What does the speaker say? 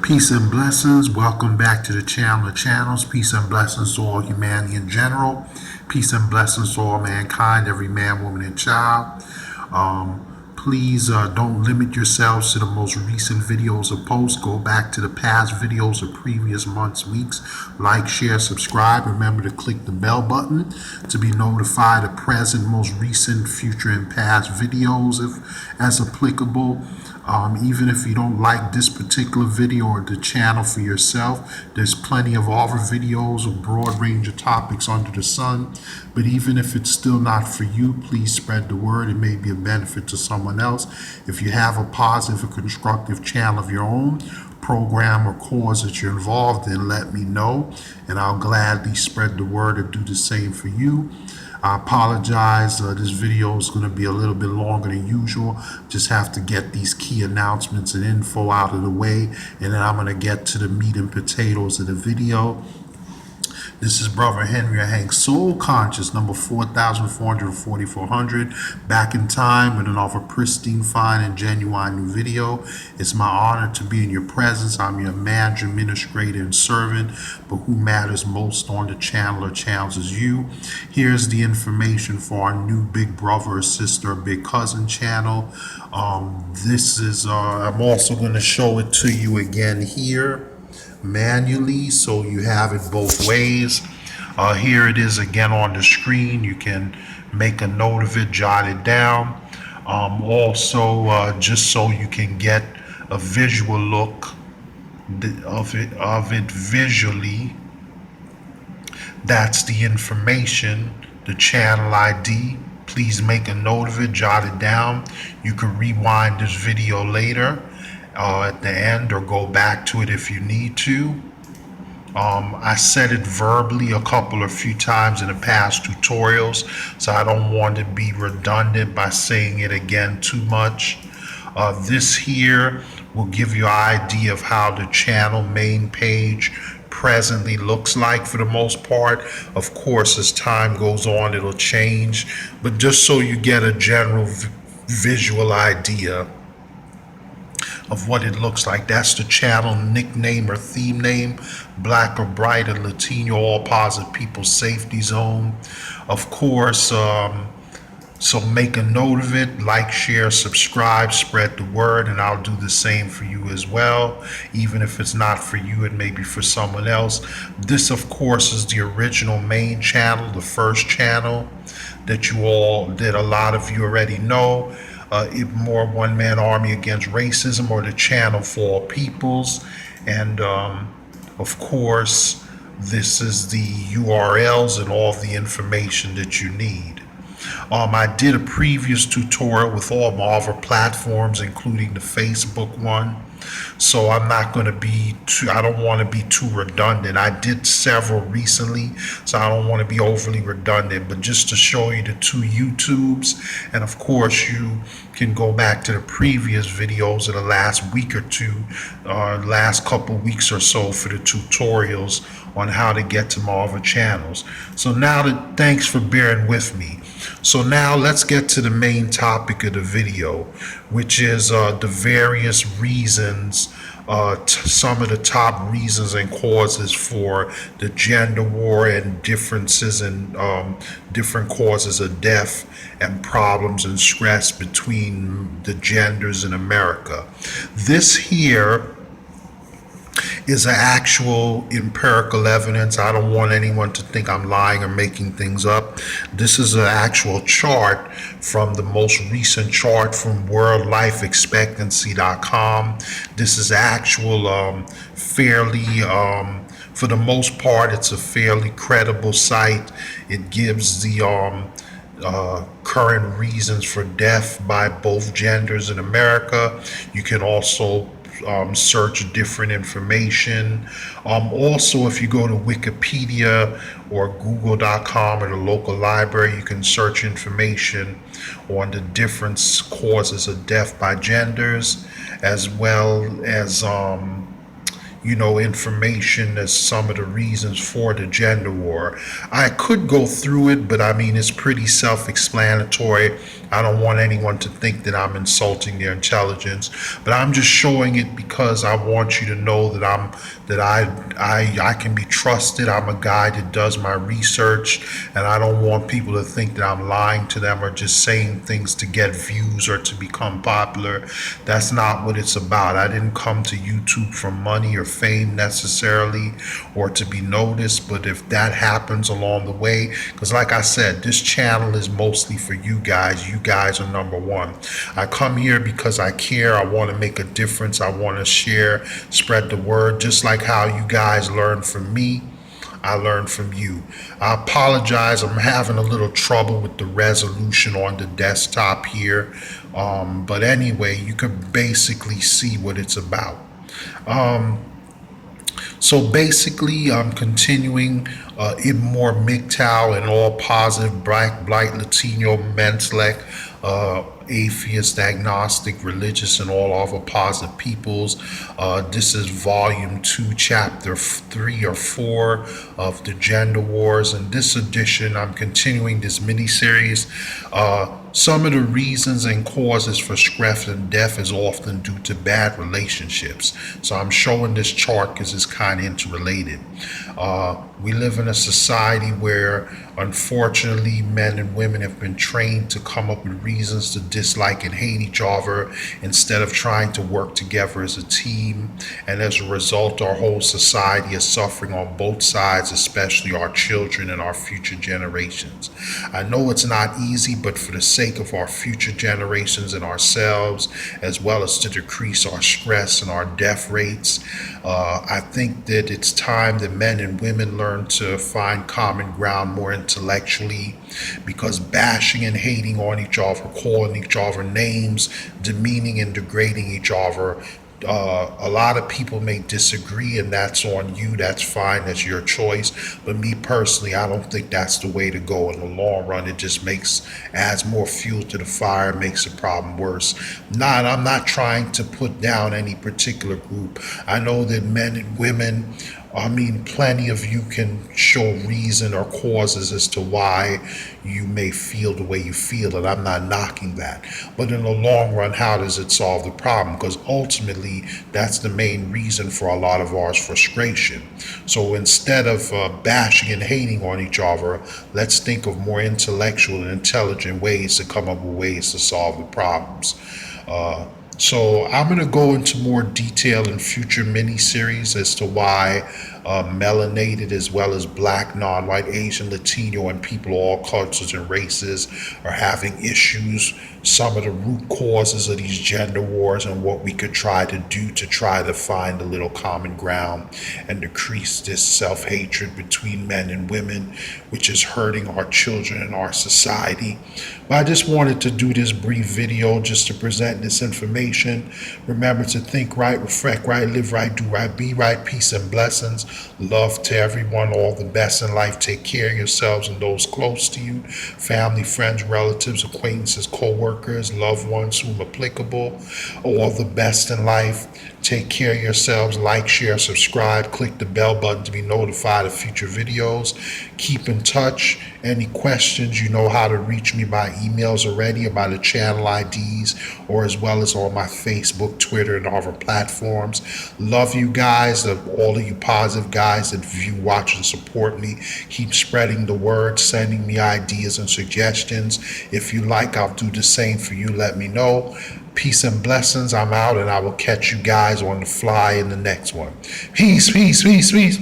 Peace and blessings. Welcome back to the channel of channels. Peace and blessings to all humanity in general. Peace and blessings to all mankind, every man, woman, and child. Please don't limit yourselves to the most recent videos or posts. Go back to the past videos of previous months, weeks. Like, share, subscribe. Remember to click the bell button to be notified of present, most recent, future, and past videos if as applicable. Even if you don't like this particular video or the channel for yourself, there's plenty of other videos, a broad range of topics under the sun. But even if it's still not for you, please spread the word. It may be a benefit to someone else. If you have a positive or constructive channel of your own, program or cause that you're involved in, let me know, and I'll gladly spread the word or do the same for you. I apologize, this video is going to be a little bit longer than usual. Just have to get these key announcements and info out of the way, and then I'm going to get to the meat and potatoes of the video. This is Brother Henry Hank, Soul Conscious, number 4400, back in time with another pristine, fine, and genuine new video. It's my honor to be in your presence. I'm your manager, administrator, and servant, but who matters most on the channel or channels is you. Here's the information for our new big brother or sister or big cousin channel. This is, I'm also going to show it to you again here manually, so you have it both ways. Here it is again on the screen. You can make a note of it, jot it down. Also, just so you can get a visual look of it visually, that's the information, the channel ID. Please make a note of it, jot it down. You can rewind this video later at the end, or go back to it if you need to. I said it verbally a few times in the past tutorials, so I don't want to be redundant by saying it again too much. This here will give you an idea of how the channel main page presently looks like for the most part. Of course, as time goes on, it'll change, but just so you get a general visual idea of what it looks like. That's the channel nickname or theme name, Black or Bright or Latino, All Positive People Safety Zone. Of course, so make a note of it, like, share, subscribe, spread the word, and I'll do the same for you as well. Even if it's not for you, it may be for someone else. This, of course, is the original main channel, the first channel that a lot of you already know. More one-man army against racism, or the channel for all peoples. And of course, this is the URLs and all of the information that you need. I did a previous tutorial with all my other platforms, including the Facebook one. So I'm not going to be I don't want to be too redundant. I did several recently, so I don't want to be overly redundant, but just to show you the two YouTubes. And of course, you can go back to the previous videos of the last week or two, last couple weeks or so, for the tutorials on how to get to my other channels. So now thanks for bearing with me. So now let's get to the main topic of the video, which is the various reasons, some of the top reasons and causes for the gender war and differences in different causes of death and problems and stress between the genders in America. This here is an actual empirical evidence. I don't want anyone to think I'm lying or making things up. This is an actual chart from the most recent chart from worldlifeexpectancy.com. This is actual fairly, for the most part, it's a fairly credible site. It gives the current reasons for death by both genders in America. You can also search different information. Also, if you go to Wikipedia or Google.com or the local library, you can search information on the different causes of death by genders, as well as information as some of the reasons for the gender war. I could go through it, but I mean, it's pretty self explanatory. I don't want anyone to think that I'm insulting their intelligence, but I'm just showing it because I want you to know that I can be trusted. I'm a guy that does my research, and I don't want people to think that I'm lying to them or just saying things to get views or to become popular. That's not what it's about. I didn't come to YouTube for money or fame necessarily, or to be noticed, but if that happens along the way, because like I said, this channel is mostly for you guys. You guys are number one. I come here because I care. I want to make a difference. I want to share, spread the word, just like how you guys learn from me. I learned from you. I apologize. I'm having a little trouble with the resolution on the desktop here. But anyway, you can basically see what it's about. So basically, I'm continuing Ibmore MGTOW and all positive black, blight, Latino, Menslek, atheist, agnostic, religious, and all other positive peoples. This is volume 2, chapter 3 or 4 of the Gender Wars. In this edition, I'm continuing this mini-series. Some of the reasons and causes for stress and death is often due to bad relationships. So I'm showing this chart because it's kind of interrelated. We live in a society where, unfortunately, men and women have been trained to come up with reasons to dislike and hate each other instead of trying to work together as a team. And as a result, our whole society is suffering on both sides, especially our children and our future generations. I know it's not easy, but for the sake of our future generations and ourselves, as well as to decrease our stress and our death rates, I think that it's time that men and women learn to find common ground more intellectually, because bashing and hating on each other, calling each other names, demeaning and degrading each other, a lot of people may disagree, and that's on you. That's fine. That's your choice. But me personally, I don't think that's the way to go. In the long run, it just adds more fuel to the fire, makes the problem worse. I'm not trying to put down any particular group. I know that men and women, plenty of you can show reason or causes as to why you may feel the way you feel, and I'm not knocking that. But in the long run, how does it solve the problem? Because ultimately, that's the main reason for a lot of our frustration. So instead of bashing and hating on each other, let's think of more intellectual and intelligent ways to come up with ways to solve the problems. So I'm going to go into more detail in future mini-series as to why melanated as well as black, non-white, Asian, Latino, and people of all cultures and races are having issues, some of the root causes of these gender wars, and what we could try to do to try to find a little common ground and decrease this self-hatred between men and women, which is hurting our children and our society. But I just wanted to do this brief video just to present this information. Remember to think right, reflect right, live right, do right, be right. Peace and blessings. Love to everyone. All the best in life. Take care of yourselves and those close to you. Family, friends, relatives, acquaintances, co-workers, loved ones whom applicable. All the best in life. Take care of yourselves. Like, share, subscribe. Click the bell button to be notified of future videos. Keep in touch. Any questions, you know how to reach me by emails already, or by the channel IDs, or as well as on my Facebook, Twitter, and other platforms. Love you guys, all of you positive guys that view, watch, and support me. Keep spreading the word, sending me ideas and suggestions. If you like, I'll do the same for you. Let me know. Peace and blessings. I'm out, and I will catch you guys on the fly in the next one. Peace, peace, peace, peace.